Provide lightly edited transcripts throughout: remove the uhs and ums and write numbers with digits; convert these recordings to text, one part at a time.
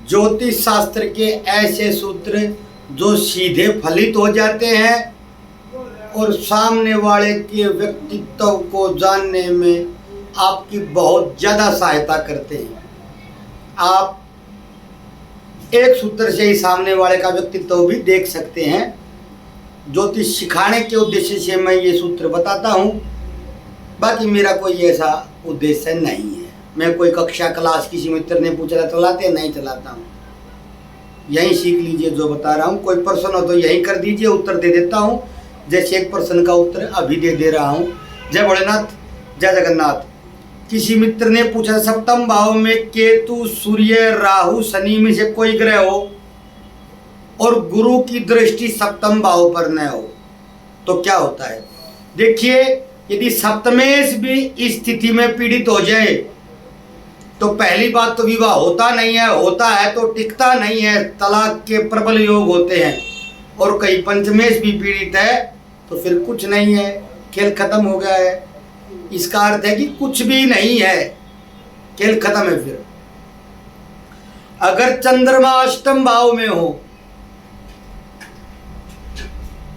ज्योतिष शास्त्र के ऐसे सूत्र जो सीधे फलित हो जाते हैं और सामने वाले के व्यक्तित्व को जानने में आपकी बहुत ज़्यादा सहायता करते हैं। आप एक सूत्र से ही सामने वाले का व्यक्तित्व भी देख सकते हैं। ज्योतिष सिखाने के उद्देश्य से मैं ये सूत्र बताता हूँ, बाकी मेरा कोई ऐसा उद्देश्य नहीं है। मैं कोई कक्षा क्लास किसी मित्र ने पूछा चलाते नहीं चलाता हूँ, यहीं सीख लीजिए जो बता रहा हूँ। कोई प्रश्न हो तो यहीं कर दीजिए, उत्तर दे देता हूँ। जैसे एक प्रश्न का उत्तर अभी दे रहा हूँ। जय भोलेनाथ, जय जगन्नाथ। किसी मित्र ने पूछा सप्तम भाव में केतु, सूर्य, राहु, शनि में से कोई ग्रह हो और गुरु की दृष्टि सप्तम भाव पर न हो तो क्या होता है। देखिए, यदि सप्तमेश भी इस स्थिति में पीड़ित हो जाए तो पहली बात तो विवाह होता नहीं है, होता है तो टिकता नहीं है, तलाक के प्रबल योग होते हैं। और कहीं पंचमेश भी पीड़ित है तो फिर कुछ नहीं है, खेल खत्म हो गया है। इसका अर्थ है कि कुछ भी नहीं है, खेल खत्म है। फिर अगर चंद्रमा अष्टम भाव में हो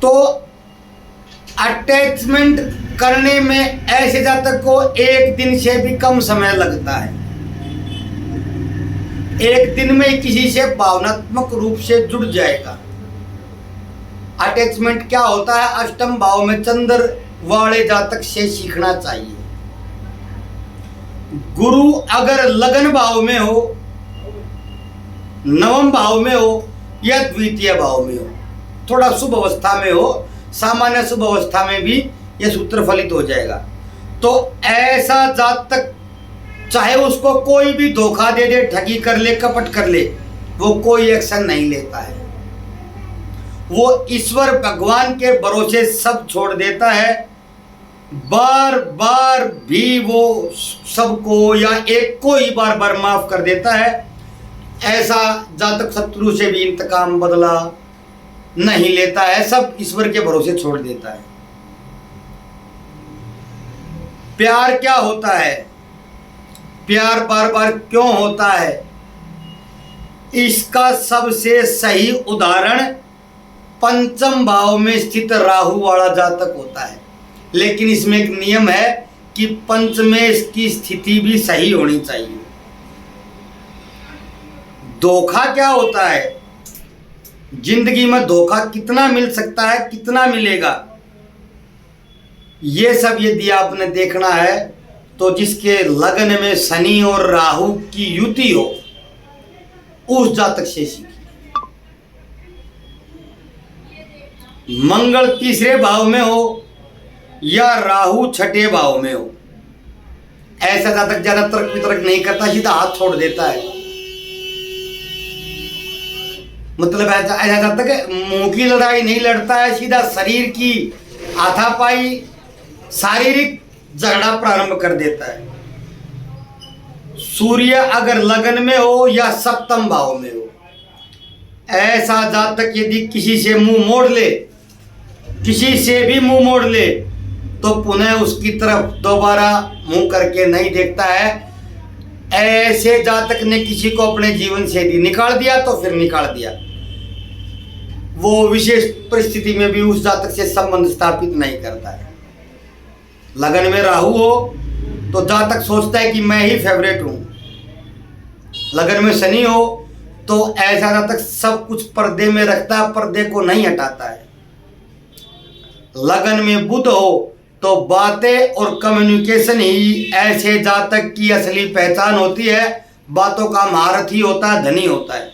तो अटैचमेंट करने में ऐसे जातक को एक दिन से भी कम समय लगता है। एक दिन में किसी से भावनात्मक रूप से जुड़ जाएगा। अटैचमेंट क्या होता है, अष्टम भाव में चंद्र वाले जातक से सीखना चाहिए। गुरु अगर लगन भाव में हो, नवम भाव में हो या द्वितीय भाव में हो, थोड़ा शुभ अवस्था में हो, सामान्य शुभ अवस्था में भी यह सूत्र फलित हो जाएगा। तो ऐसा जातक चाहे उसको कोई भी धोखा दे दे, ठगी कर ले, कपट कर ले, वो कोई एक्शन नहीं लेता है। वो ईश्वर भगवान के भरोसे सब छोड़ देता है। बार बार भी वो सबको या एक को ही बार बार माफ कर देता है। ऐसा जातक शत्रु से भी इंतकाम बदला नहीं लेता है, सब ईश्वर के भरोसे छोड़ देता है। प्यार क्या होता है, प्यार बार बार क्यों होता है, इसका सबसे सही उदाहरण पंचम भाव में स्थित राहु वाला जातक होता है। लेकिन इसमें एक नियम है कि पंचमेश की स्थिति भी सही होनी चाहिए। धोखा क्या होता है, जिंदगी में धोखा कितना मिल सकता है, कितना मिलेगा, ये सब यदि आपने देखना है तो जिसके लगन में शनि और राहु की युति हो उस जातक से सीखिए। मंगल तीसरे भाव में हो या राहु छठे भाव में हो, ऐसा जातक ज्यादा तर्क वितर्क नहीं करता, सीधा हाथ छोड़ देता है। मतलब ऐसा जातक मुंह की लड़ाई नहीं लड़ता है, सीधा शरीर की हाथापाई, शारीरिक झगड़ा प्रारंभ कर देता है। सूर्य अगर लगन में हो या सप्तम भाव में हो, ऐसा जातक यदि किसी से मुंह मोड़ ले, किसी से भी मुंह मोड़ ले, तो पुनः उसकी तरफ दोबारा मुंह करके नहीं देखता है। ऐसे जातक ने किसी को अपने जीवन से यदि निकाल दिया तो फिर निकाल दिया। वो विशेष परिस्थिति में भी उस जातक से संबंध स्थापित नहीं करता है। लगन में राहु हो तो जातक सोचता है कि मैं ही फेवरेट हूं। लगन में शनि हो तो ऐसा जातक सब कुछ पर्दे में रखता है, पर्दे को नहीं हटाता है। लगन में बुध हो तो बातें और कम्युनिकेशन ही ऐसे जातक की असली पहचान होती है। बातों का महारथी होता है, धनी होता है।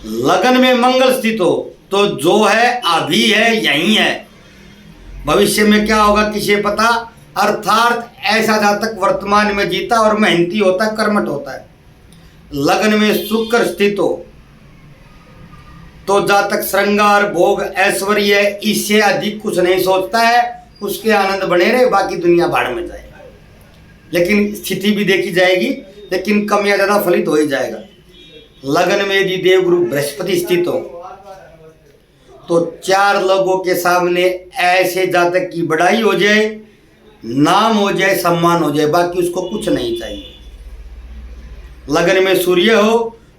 लगन में मंगल स्थित हो तो जो है अभी है, यही है, भविष्य में क्या होगा किसे पता। अर्थात ऐसा जातक वर्तमान में जीता और मेहनती होता है, कर्मठ होता है। लगन में शुक्र स्थित हो तो जातक श्रृंगार, भोग, ऐश्वर्य, इससे अधिक कुछ नहीं सोचता है। उसके आनंद बने रहे, बाकी दुनिया भाड़ में जाए। लेकिन स्थिति भी देखी जाएगी, लेकिन कम या ज्यादा फलित हो ही जाएगा। लगन में यदि देवगुरु बृहस्पति स्थित हो तो चार लोगों के सामने ऐसे जातक की बड़ाई हो जाए, नाम हो जाए, सम्मान हो जाए, बाकी उसको कुछ नहीं चाहिए। लगन में सूर्य हो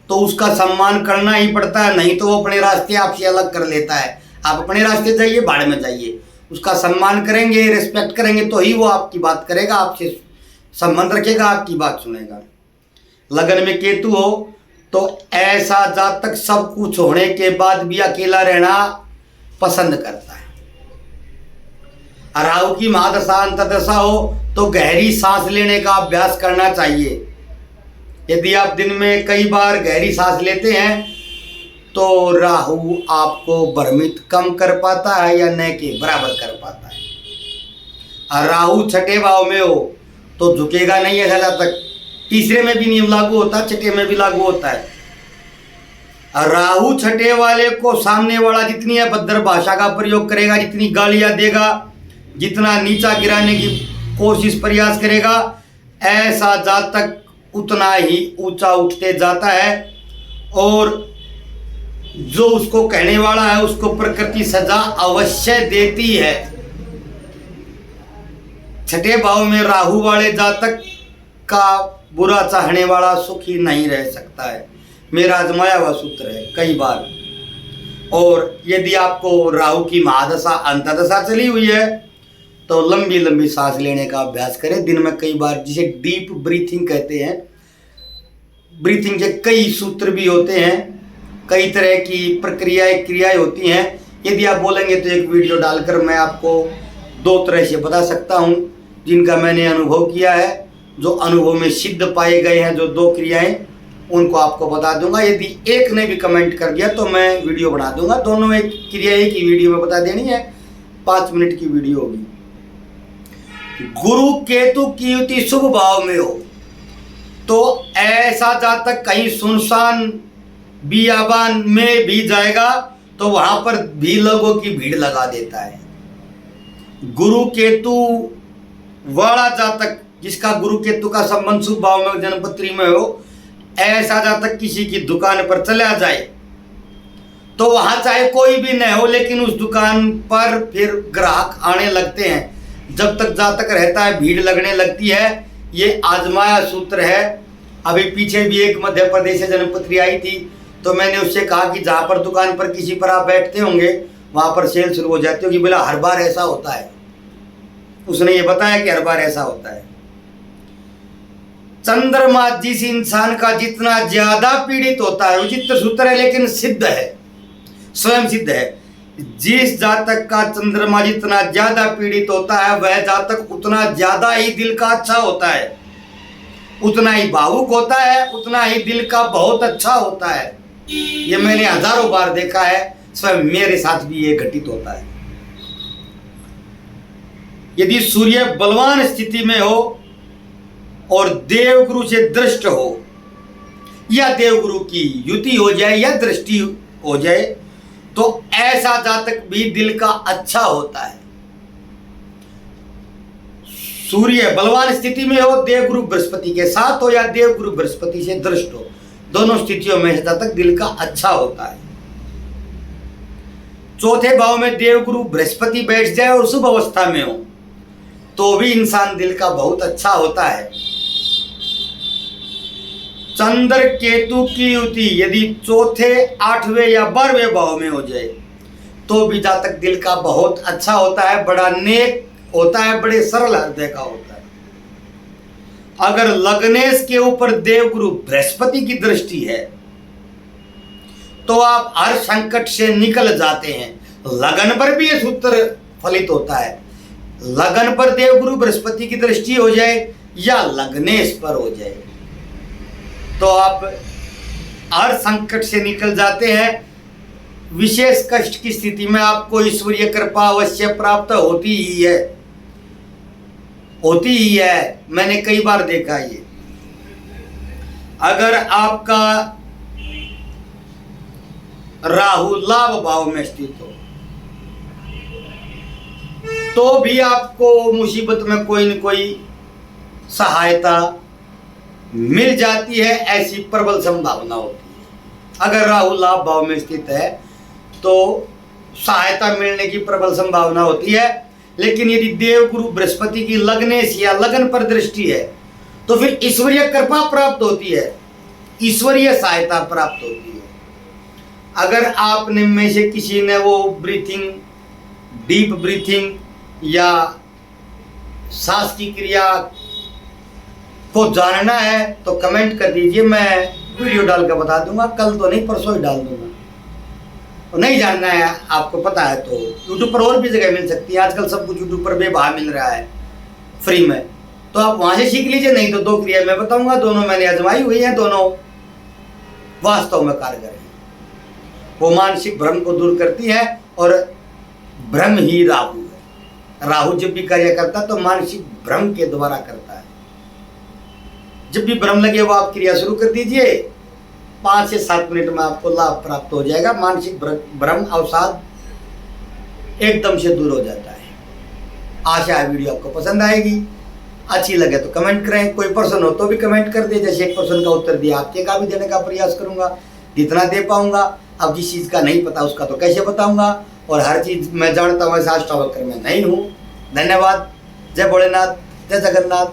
तो उसका सम्मान करना ही पड़ता है, नहीं तो वो अपने रास्ते आपसे अलग कर लेता है। आप अपने रास्ते जाइए, भाड़ में जाइए, उसका सम्मान करेंगे, रिस्पेक्ट करेंगे तो ही वो आपकी बात करेगा, आपसे संबंध रखेगा, आपकी बात सुनेगा। लगन में केतु हो तो ऐसा जातक सब कुछ होने के बाद भी अकेला रहना पसंद करता है। राहु की महादशा अंतर्दशा हो तो गहरी सांस लेने का अभ्यास करना चाहिए। यदि आप दिन में कई बार गहरी सांस लेते हैं तो राहु आपको भ्रमित कम कर पाता है या न के बराबर कर पाता है। और राहु छठे भाव में हो तो झुकेगा नहीं ऐसा जातक। तीसरे में भी नियम लागू होता है, छठे में भी लागू होता है। और राहु छठे वाले को सामने वाला जितनी अभद्र भाषा का प्रयोग करेगा, जितनी गालियां देगा, जितना नीचा गिराने की कोशिश प्रयास करेगा, ऐसा जातक उतना ही ऊंचा उठते जाता है। और जो उसको कहने वाला है उसको प्रकृति सजा अवश्य देती है। छठे भाव में राहु वाले जातक का बुरा चाहने वाला सुखी नहीं रह सकता है। मेरा आजमाया हुआ सूत्र है कई बार। और यदि आपको राहु की महादशा अंतर्दशा चली हुई है तो लंबी लंबी सांस लेने का अभ्यास करें दिन में कई बार, जिसे डीप ब्रीथिंग कहते हैं। ब्रीथिंग के कई सूत्र भी होते हैं, कई तरह की प्रक्रियाएं क्रियाएं होती हैं। यदि आप बोलेंगे तो एक वीडियो डालकर मैं आपको 2 तरह से बता सकता हूं, जिनका मैंने अनुभव किया है, जो अनुभव में सिद्ध पाए गए हैं। जो 2 क्रियाएं उनको आपको बता दूंगा। यदि एक ने भी कमेंट कर दिया तो मैं वीडियो बना दूंगा। दोनों एक क्रिया एक ही वीडियो में बता देनी है, 5 मिनट की वीडियो होगी। गुरु केतु की युति शुभ भाव में हो तो ऐसा जातक कहीं सुनसान बियाबान में भी जाएगा तो वहां पर भी लोगों की भीड़ लगा देता है। गुरु केतु वाला जातक, जिसका गुरु केतु का संबंध शुभ भाव में जन्मपत्री में हो, ऐसा जातक किसी की दुकान पर चला जाए तो वहां चाहे कोई भी न हो, लेकिन उस दुकान पर फिर ग्राहक आने लगते हैं। जब तक जातक रहता है भीड़ लगने लगती है। ये आजमाया सूत्र है। अभी पीछे भी एक मध्य प्रदेश से जन्मपत्री आई थी तो मैंने उससे कहा कि जहां पर दुकान पर किसी पर आप बैठते होंगे वहां पर सेल शुरू हो जाती होगी। बोला हर बार ऐसा होता है। उसने ये बताया कि हर बार ऐसा होता है। चंद्रमा जिस इंसान का जितना ज्यादा पीड़ित होता है, विचित्र सूत्र है लेकिन सिद्ध है, स्वयं सिद्ध है। जिस जातक का चंद्रमा जितना ज्यादा पीड़ित होता है वह जातक उतना ज्यादा ही दिल का अच्छा होता है, उतना ही भावुक होता है, उतना ही दिल का बहुत अच्छा होता है। ये मैंने हजारों बार देखा है, स्वयं मेरे साथ भी ये घटित होता है। यदि सूर्य बलवान स्थिति में हो और देवगुरु से दृष्ट हो या देवगुरु की युति हो जाए या दृष्टि हो जाए तो ऐसा जातक भी दिल का अच्छा होता है। सूर्य बलवान स्थिति में हो, देवगुरु बृहस्पति के साथ हो या देवगुरु बृहस्पति से दृष्ट हो, दोनों स्थितियों में जातक दिल का अच्छा होता है। चौथे भाव में देवगुरु बृहस्पति बैठ जाए और शुभ अवस्था में हो तो भी इंसान दिल का बहुत अच्छा होता है। चंद्र केतु की युति यदि चौथे, 8वें या 12वें भाव में हो जाए तो भी जातक दिल का बहुत अच्छा होता है, बड़ा नेक होता है, बड़े सरल हृदय का होता है। अगर लग्नेश के ऊपर देवगुरु बृहस्पति की दृष्टि है तो आप हर संकट से निकल जाते हैं। लगन पर भी यह सूत्र फलित होता है। लगन पर देवगुरु बृहस्पति की दृष्टि हो जाए या लग्नेश पर हो जाए तो आप हर संकट से निकल जाते हैं। विशेष कष्ट की स्थिति में आपको ईश्वरीय कृपा अवश्य प्राप्त होती ही है, होती ही है। मैंने कई बार देखा ये। अगर आपका राहु लाभ भाव में स्थित हो तो भी आपको मुसीबत में कोई न कोई सहायता मिल जाती है, ऐसी प्रबल संभावना होती है। अगर राहु लाभ भाव में स्थित है तो सहायता मिलने की प्रबल संभावना होती है। लेकिन यदि देवगुरु बृहस्पति की लग्नेश या लगन पर दृष्टि है तो फिर ईश्वरीय कृपा प्राप्त होती है। ईश्वरीय सहायता प्राप्त होती है। अगर आपने में से किसी ने वो ब्रीथिंग, डीप ब्रीथिंग या सांस की क्रिया को जानना है तो कमेंट कर दीजिए, मैं वीडियो डाल कर बता दूंगा। कल तो नहीं, परसों ही डाल दूंगा। तो नहीं जानना है, आपको पता है तो यूट्यूब पर और भी जगह मिल सकती है। आजकल सब कुछ यूट्यूब पर बेबहा मिल रहा है फ्री में, तो आप वहां से सीख लीजिए। नहीं तो 2 क्रिया मैं बताऊंगा, दोनों मैंने आजमाई हुई हैं, दोनों वास्तव में कारगर है। वो मानसिक भ्रम को दूर करती है और भ्रम ही राहु है। राहु जब भी कार्य करता है तो मानसिक भ्रम के द्वारा करता है। जब भी भ्रम लगे वो आप क्रिया शुरू कर दीजिए, 5 से 7 मिनट में आपको लाभ प्राप्त हो जाएगा। मानसिक भ्रम अवसाद एकदम से दूर हो जाता है। आशा है वीडियो आपको पसंद आएगी। अच्छी लगे तो कमेंट करें, कोई प्रश्न हो तो भी कमेंट कर दे। जैसे एक प्रश्न का उत्तर दिया, आपके का भी देने का प्रयास करूंगा जितना दे पाऊंगा। अब जिस चीज़ का नहीं पता उसका तो कैसे बताऊंगा, और हर चीज़ मैं जानता हूँ ऐसा अष्टावक्र में नहीं हूँ। धन्यवाद। जय भोलेनाथ, जय जगन्नाथ।